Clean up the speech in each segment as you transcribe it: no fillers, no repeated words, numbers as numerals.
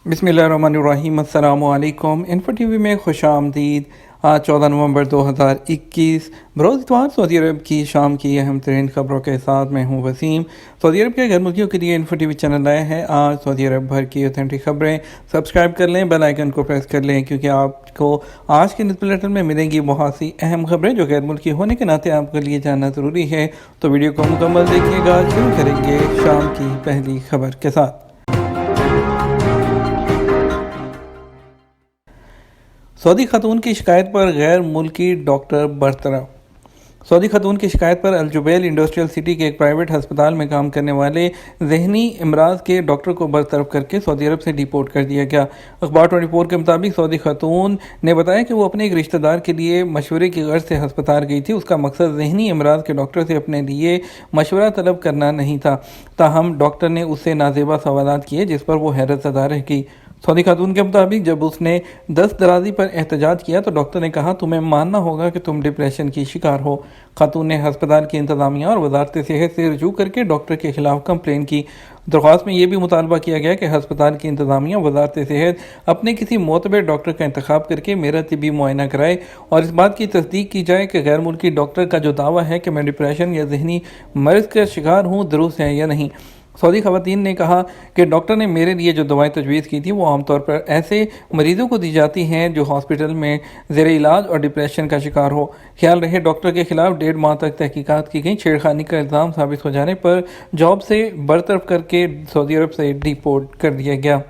बिस्मिल्लाहिर्रहमानिर्रहीम। अस्सलाम वालेकुम। इन्फो टीवी में खुश आमदीद। आज 14 नवंबर 2021 बरोज़ इतवार सऊदी अरब की शाम की अहम तरीन खबरों के साथ मैं हूँ वसीम। सऊदी अरब के घर मुल्कियों के लिए इन्फो टीवी चैनल लाया है आज सऊदी अरब भर की ऑथेंटिक खबरें। सब्सक्राइब कर लें, बेल आइकन को प्रेस कर लें, क्योंकि आपको आज के न्यूज़ बुलेटिन में मिलेंगी बहुत सी अहम खबरें जो गैर मुल्की होने के नाते आपके लिए जानना ज़रूरी है। तो वीडियो को मुकम्मल देखिएगा। शुरू करेंगे शाम की पहली खबर के साथ। सऊदी खातून की शिकायत पर गैर मुल्की डॉक्टर बरतरफ। सऊदी खातून की शिकायत पर अल जुबैल इंडस्ट्रियल सिटी के एक प्राइवेट अस्पताल में काम करने वाले ज़हनी अमराज के डॉक्टर को बरतरफ करके सऊदी अरब से डिपोर्ट कर दिया गया। अखबार 24 के मुताबिक सऊदी खातून ने बताया कि वो अपने एक रिश्तेदार के लिए मशवरे की गर्ज से अस्पताल गई थी। उसका मकसद ज़हनी अमराज के डॉक्टर से अपने लिए मशवरा तलब करना नहीं था। ताहम डॉक्टर ने उससे नाजेबा सवालात किए जिस पर वो हैरत ज़दा रह गई। सऊदी खातून के मुताबिक जब उसने दस्त दराजी पर एहतजाज किया तो डॉक्टर ने कहा, तुम्हें मानना होगा कि तुम डिप्रेशन की शिकार हो। खातून ने अस्पताल की इंतज़ामिया और वजारत सेहत से रजू करके डॉक्टर के खिलाफ कंप्लेन की। दरख्वास्त में यह भी मुतालबा किया गया कि अस्पताल की इंतज़ामिया वजारत सेहत अपने किसी मोतबर डॉक्टर का इंतखाब करके मेरा तिबी मुआयना कराए और इस बात की तस्दीक की जाए कि गैर मुल्की डॉक्टर का जो दावा है कि मैं डिप्रेशन या जहनी मर्ज का शिकार हूँ दुरुस्त है या नहीं। सऊदी खवातीन ने कहा कि डॉक्टर ने मेरे लिए जो दवाएं तजवीज़ की थी वो आमतौर पर ऐसे मरीज़ों को दी जाती हैं जो हॉस्पिटल में ज़ेर इलाज और डिप्रेशन का शिकार हो। ख्याल रहे डॉक्टर के खिलाफ 1.5 माह तक तहकीकात की गई। छेड़खानी का इल्ज़ाम साबित हो जाने पर जॉब से बरतरफ करके सऊदी अरब से डिपोर्ट कर दिया गया।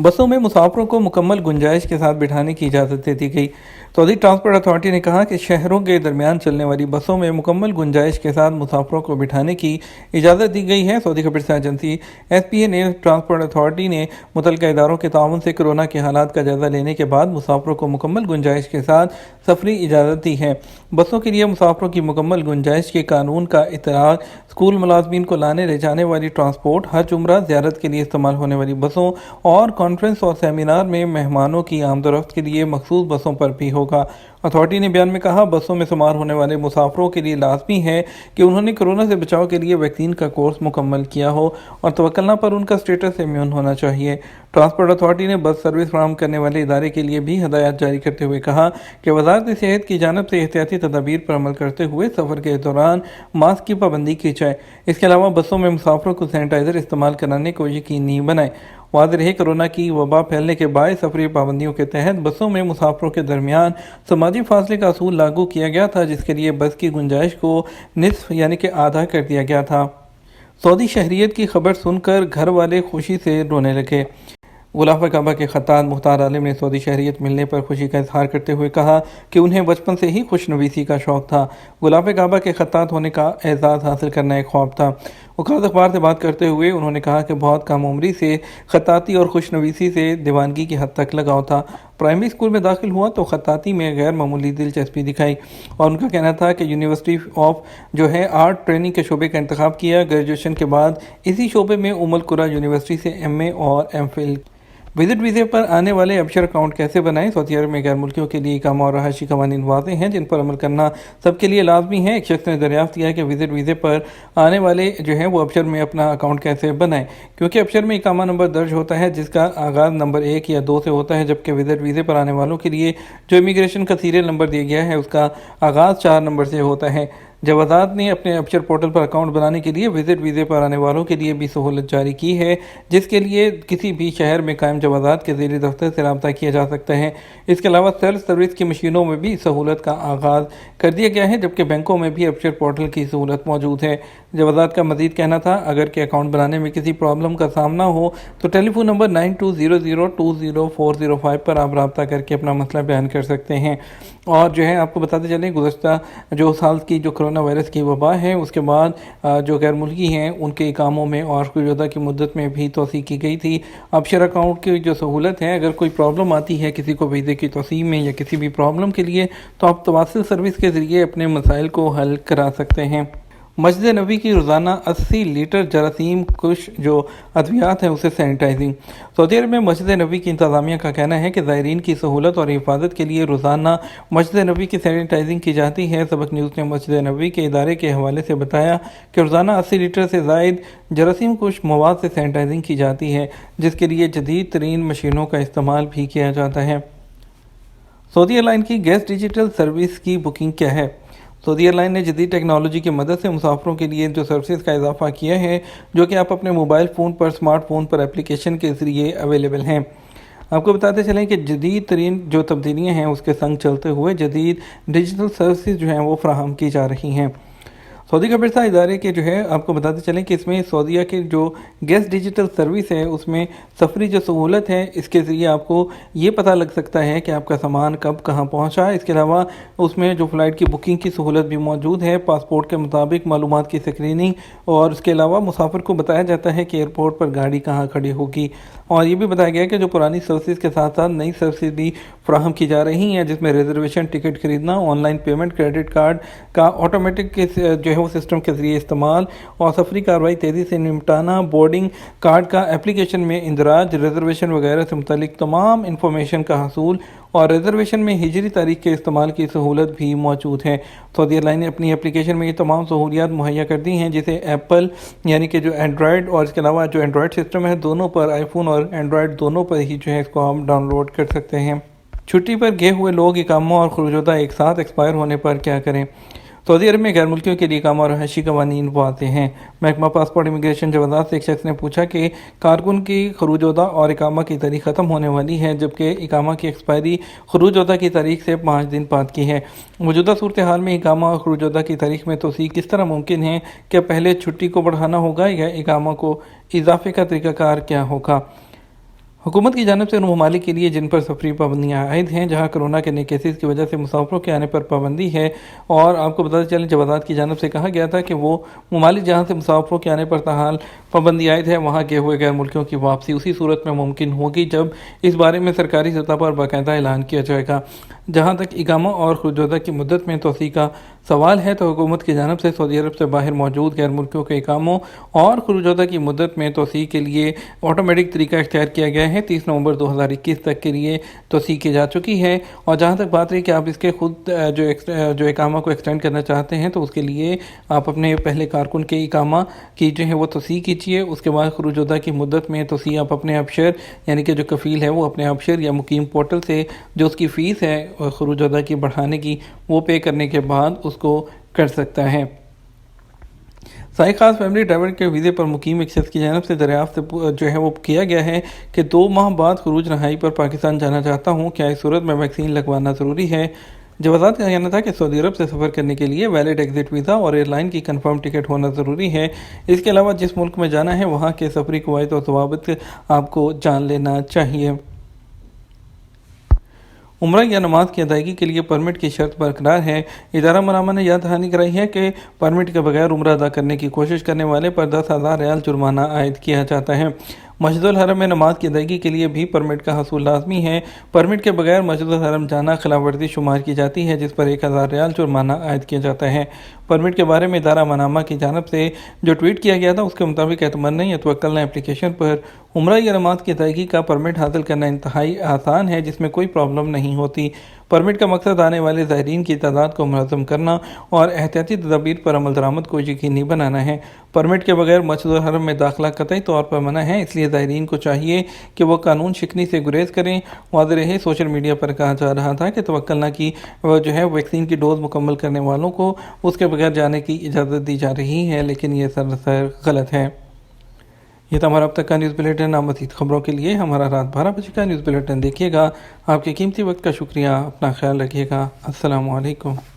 बसों में मुसाफिरों को मुकम्मल गुंजाइश के साथ बिठाने की इजाज़त दे दी गई। सऊदी ट्रांसपोर्ट अथॉरिटी ने कहा कि शहरों के दरमियान चलने वाली बसों में मुकम्मल गुंजाइश के साथ मुसाफिरों को बिठाने की इजाज़त दी गई है। सऊदी खबरसां एजेंसी SPA ने ट्रांसपोर्ट अथॉरिटी ने मुतल्लिका इदारों के ताउन से कोरोना के हालात का जायज़ा लेने के बाद मुसाफिरों को मुकम्मल गुंजाइश के साथ सफरी इजाज़त दी है। बसों के लिए मुसाफिरों की मुकम्मल गुंजाइश के कानून का इतराज़ स्कूल मुलाजमीन को लाने ले जाने वाली ट्रांसपोर्ट, हज उम्रा ज़ियारत के लिए इस्तेमाल होने वाली बसों और कॉन्फ्रेंस और सेमिनार में मेहमानों की आमदोरफ्त के लिए मखसूस बसों पर भी होगा। अथॉरिटी ने बयान में कहा, बसों में शुमार होने वाले मुसाफिरों के लिए लाजमी है कि उन्होंने कोरोना से बचाव के लिए वैक्सीन का कोर्स मुकम्मल किया हो और तवक्कुलना पर उनका स्टेटस इम्यून होना चाहिए। ट्रांसपोर्ट अथॉरिटी ने बस सर्विस फराहम करने वाले इदारे के लिए भी हदायत जारी करते हुए कहा कि वजारत सेहत की जानिब से एहतियाती तदाबीर पर अमल करते हुए सफ़र के दौरान मास्क की पाबंदी की जाए। इसके अलावा बसों में मुसाफिरों को सैनिटाइज़र इस्तेमाल कराने को यकीनी बनाए। वाज़ेह रहे कोरोना की वबा फैलने के बाद सफरी पाबंदियों के तहत बसों में मुसाफिरों के दरमियान समाजी फासले का असूल लागू किया गया था, जिसके लिए बस की गुंजाइश को निस्फ यानी कि आधा कर दिया गया था। सऊदी शहरियत की खबर सुनकर घर वाले खुशी से रोने लगे। गुलाफ काबा के खत्तात मुख्तार आलिम ने सऊदी शहरियत मिलने पर खुशी का इजहार करते हुए कहा कि उन्हें बचपन से ही खुशनवीसी का शौक़ था। गुलाफ काबा के खत्तात होने का एजाज़ हासिल करना एक ख्वाब था। वकालत अखबार से बात करते हुए उन्होंने कहा कि बहुत कम उम्री से खत्ताती और खुशनवीसी से दीवानगी की हद तक लगाव था। प्राइमरी स्कूल में दाखिल हुआ तो खत्ताती में गैर मामूली दिलचस्पी दिखाई और उनका कहना था कि यूनिवर्सिटी ऑफ जो है आर्ट ट्रेनिंग के शोबे का इंतखाब किया। ग्रेजुएशन के बाद इसी शोबे में उम्मुल कुरा यूनिवर्सिटी से MA और MPhil। विजिट वीज़े पर आने वाले अबशर अकाउंट कैसे बनाएं? सऊदी अरब में गैर मुल्कियों के लिए इकामा और रहायशी कवानीन वाज़ेह हैं जिन पर अमल करना सबके लिए लाजमी है। एक शख्स ने दरियाफ्त किया कि विजिट वीज़े पर आने वाले जो है वो अबशर में अपना अकाउंट कैसे बनाएं, क्योंकि अबशर में इकामा नंबर दर्ज होता है जिसका आगाज़ नंबर 1 या 2 से होता है, जबकि विजिट वीज़े पर आने वालों के लिए जो इमिग्रेशन का सीरियल नंबर दिया गया है उसका आगाज़ 4 नंबर से होता है। जवाज़ात ने अपने अबशर पोर्टल पर अकाउंट बनाने के लिए विजिट वीज़े पर आने वालों के लिए भी सहूलत जारी की है, जिसके लिए किसी भी शहर में कायम जवाज़ात के ज़ेरी दफ्तर से रब्ता किया जा सकता है। इसके अलावा सेल्फ सर्विस की मशीनों में भी सहूलत का आगाज़ कर दिया गया है, जबकि बैंकों में भी अबशर पोर्टल की सहूलत मौजूद है। जवाज़ात का मज़ीद कहना था, अगर के अकाउंट बनाने में किसी प्रॉब्लम का सामना हो तो टेलीफोन नंबर 9200020405 पर आप रब्ता करके अपना मसला बयान कर सकते हैं। और जो है आपको बताते चलें, गुज़श्ता जो साल की जो कोरोना वायरस की वबा है उसके बाद जो गैर मुल्की हैं उनके कामों में और गुज़श्ता की मुद्दत में भी तोसी की गई थी। अबशर अकाउंट की जो सहूलत है, अगर कोई प्रॉब्लम आती है किसी को वीज़े की तोसी में या किसी भी प्रॉब्लम के लिए, तो आप तवासल सर्विस के ज़रिए अपने मसाइल को हल करा सकते हैं। مسجد نبوی کی روزانہ 80 لیٹر جراثیم کش جو ادویات ہیں اسے سینیٹائزنگ۔ سعودی عرب میں مسجد نبوی کی انتظامیہ کا کہنا ہے کہ زائرین کی سہولت اور حفاظت کے لیے روزانہ مسجد نبوی کی سینیٹائزنگ کی جاتی ہے۔ سبق نیوز نے مسجد نبوی کے ادارے کے حوالے سے بتایا کہ روزانہ 80 لیٹر سے زائد جراثیم کش مواد سے سینیٹائزنگ کی جاتی ہے، جس کے لیے جدید ترین مشینوں کا استعمال بھی کیا جاتا ہے۔ سعودی ایئر لائن کی گیس ڈیجیٹل سروس کی بکنگ کیا ہے؟ سعودی ایئر لائن نے جدید ٹیکنالوجی کی مدد سے مسافروں کے لیے جو سروسز کا اضافہ کیا ہے، جو کہ آپ اپنے موبائل فون پر، اسمارٹ فون پر اپلیکیشن کے ذریعے اویلیبل ہیں۔ آپ کو بتاتے چلیں کہ جدید ترین جو تبدیلیاں ہیں اس کے سنگ چلتے ہوئے جدید ڈیجیٹل سروسز جو ہیں وہ فراہم کی جا رہی ہیں۔ سعودی خبرسہ ادارے کے جو ہے آپ کو بتاتے چلیں کہ اس میں سعودیہ کے جو گیس ڈیجیٹل سروس ہے اس میں سفری جو سہولت ہے، اس کے ذریعے آپ کو یہ پتہ لگ سکتا ہے کہ آپ کا سامان کب کہاں پہنچا۔ اس کے علاوہ اس میں جو فلائٹ کی بکنگ کی سہولت بھی موجود ہے، پاسپورٹ کے مطابق معلومات کی اسکریننگ، اور اس کے علاوہ مسافر کو بتایا جاتا ہے کہ ایئرپورٹ پر گاڑی کہاں کھڑی ہوگی، اور یہ بھی بتایا گیا کہ جو پرانی سروسز کے ساتھ ساتھ نئی سروسز بھی فراہم کی جا رہی ہیں، جس میں ریزرویشن، ٹکٹ خریدنا، on line payment, credit card کا آٹومیٹک جو ہے وہ سسٹم کے ذریعے استعمال، اور سفری کارروائی تیزی سے نمٹانا، بورڈنگ کارڈ کا اپلیکیشن میں اندراج، ریزرویشن وغیرہ سے متعلق تمام انفارمیشن کا حصول، اور ریزرویشن میں ہجری تاریخ کے استعمال کی سہولت بھی موجود ہے۔ سعودی ایئر لائن نے اپنی اپلیکیشن میں یہ تمام سہولیات مہیا کر دی ہیں، جسے ایپل یعنی کہ جو اینڈرائڈ، اور اس کے علاوہ جو اینڈرائڈ سسٹم ہے دونوں پر، آئی فون اور اینڈرائڈ دونوں پر ہی جو ہے اس کو آپ ڈاؤن لوڈ کر سکتے ہیں۔ چھٹی پر گئے ہوئے لوگ اقامہ اور خروجودہ ایک ساتھ ایکسپائر ہونے پر کیا کریں؟ سعودی عرب میں غیر ملکیوں کے لیے اقامہ اور رہائشی قوانین واضح ہیں۔ محکمہ پاسپورٹ امیگریشن جوازات سے ایک شخص نے پوچھا کہ کارکن کی خروجودہ اور اقامہ کی تاریخ ختم ہونے والی ہے، جبکہ اقامہ کی ایکسپائری خروجودہ کی تاریخ سے 5 دن بعد کی ہے۔ موجودہ صورتحال میں اقامہ اور خروجودہ کی تاریخ میں توسیع کس طرح ممکن ہے؟ کیا پہلے چھٹی کو بڑھانا ہوگا یا اقامہ کو اضافے کا طریقہ کار کیا ہوگا؟ حکومت کی جانب سے ان ممالک کے لیے جن پر سفری پابندیاں عائد ہیں، جہاں کرونا کے نئے کیسز کی وجہ سے مسافروں کے آنے پر پابندی ہے، اور آپ کو بتاتے چلیں جوازات کی جانب سے کہا گیا تھا کہ وہ ممالک جہاں سے مسافروں کے آنے پر تاحال پابندی عائد ہے، وہاں گئے ہوئے غیر ملکیوں کی واپسی اسی صورت میں ممکن ہوگی جب اس بارے میں سرکاری سطح پر باقاعدہ اعلان کیا جائے گا۔ جہاں تک اقامہ اور خروجودہ کی مدت میں توسیع کا سوال ہے تو حکومت کی جانب سے سعودی عرب سے باہر موجود غیر ملکیوں کے اقاموں اور خروجودہ کی مدت میں توسیع کے لیے آٹومیٹک طریقہ اختیار کیا گیا ہے۔ 30 نومبر 2021 تک کے لیے توسیع کی جا چکی ہے، اور جہاں تک بات رہی کہ آپ اس کے خود جو اقامہ کو ایکسٹینڈ کرنا چاہتے ہیں تو اس کے لیے آپ اپنے پہلے کارکن کے اقامہ کی جو ہے وہ توسیع کیجیے، اس کے بعد خروجودہ کی مدت میں توسیع آپ اپنے ابشر یعنی کہ جو کفیل ہے وہ اپنے ابشر یا مقیم پورٹل سے جو اس کی فیس ہے خروجودہ کی بڑھانے کی وہ پے کرنے کے بعد اس کو کر سکتا ہے۔ سائے خاص فیملی ڈرائیور کے ویزے پر مقیم ایک شخص کی جانب سے دریافت جو ہے وہ کیا گیا ہے کہ 2 ماہ بعد خروج رہائی پر پاکستان جانا چاہتا ہوں، کیا اس صورت میں ویکسین لگوانا ضروری ہے؟ جوازات کا کہنا تھا کہ سعودی عرب سے سفر کرنے کے لیے ویلڈ ایگزٹ ویزا اور ایئر لائن کی کنفرم ٹکٹ ہونا ضروری ہے۔ اس کے علاوہ جس ملک میں جانا ہے وہاں کے سفری قواعد اور ضوابط آپ کو جان لینا چاہیے۔ عمرہ یا نماز کی ادائیگی کے لیے پرمٹ کی شرط برقرار ہے۔ ادارہ مرامہ نے یاد دہانی کرائی ہے کہ پرمٹ کے بغیر عمرہ ادا کرنے کی کوشش کرنے والے پر 10,000 ریال جرمانہ عائد کیا جاتا ہے۔ مسجد الحرم میں نماز کی ادائیگی کے لیے بھی پرمٹ کا حصول لازمی ہے۔ پرمٹ کے بغیر مسجد الحرم جانا خلاف ورزی شمار کی جاتی ہے، جس پر 1,000 ریال جرمانہ عائد کیا جاتا ہے۔ پرمٹ کے بارے میں ادارہ منامہ کی جانب سے جو ٹویٹ کیا گیا تھا اس کے مطابق اعتمرنا یا توکلنا اپلیکیشن پر عمرہ یا نماز کی ادائیگی کا پرمٹ حاصل کرنا انتہائی آسان ہے، جس میں کوئی پرابلم نہیں ہوتی۔ پرمٹ کا مقصد آنے والے زائرین کی تعداد کو منظم کرنا اور احتیاطی تدابیر پر عمل درآمد کو یقینی بنانا ہے۔ پرمٹ کے بغیر مسجد الحرم میں داخلہ قطعی طور پر منع ہے، اس لیے زائرین کو چاہیے کہ وہ قانون شکنی سے گریز کریں۔ واضح رہے سوشل میڈیا پر کہا جا رہا تھا کہ توکلنا کی جو ہے ویکسین کی ڈوز مکمل کرنے والوں کو اس کے بغیر جانے کی اجازت دی جا رہی ہے، لیکن یہ سراسر غلط ہے۔ یہ تھا ہمارا اب تک کا نیوز بلیٹن۔ مزید خبروں کے لیے ہمارا رات 12 بجے کا نیوز بلیٹن دیکھیے گا۔ آپ کے قیمتی وقت کا شکریہ، اپنا خیال رکھیے گا۔ السلام علیکم۔